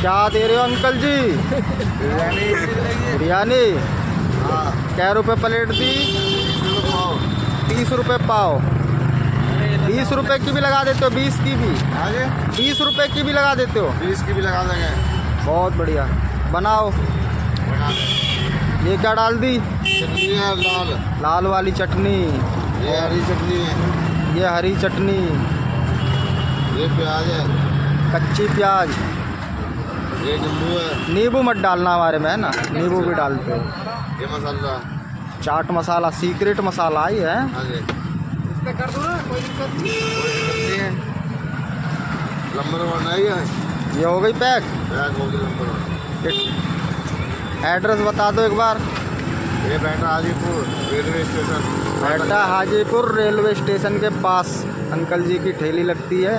क्या दे रहे हो अंकल जी? बिरयानी। हाँ, क्या रुपए प्लेट दी? 30 रुपये पाव। 20 रुपए की भी लगा देते हो? 20 की भी? आगे 20 रुपए की भी लगा देते हो? 20 की भी लगा देंगे। बहुत बढ़िया। बनाओ। बना दें। ये क्या डाल दी? चटनी है लाल, लाल वाली चटनी। ये हरी चटनी है, ये हरी चटनी। ये प्याज है, कच्ची प्याज। ये नींबू है, नींबू मत डालना हमारे में, है ना? नींबू भी डालते हो। ये मसाला। चाट मसाला, सीक्रेट मसाला ही है। आगे इसका कर दो ना, कोई दिक्कत नहीं है। नंबर 1 आई है, ये हो गई पैक। बैग होगी नंबर 1। एड्रेस बता दो एक बार। ये बैठा हाजीपुर रेलवे स्टेशन। बैठा हाजीपुर रेलवे स्टेशन के पास अंकल जी की ठेली लगती है।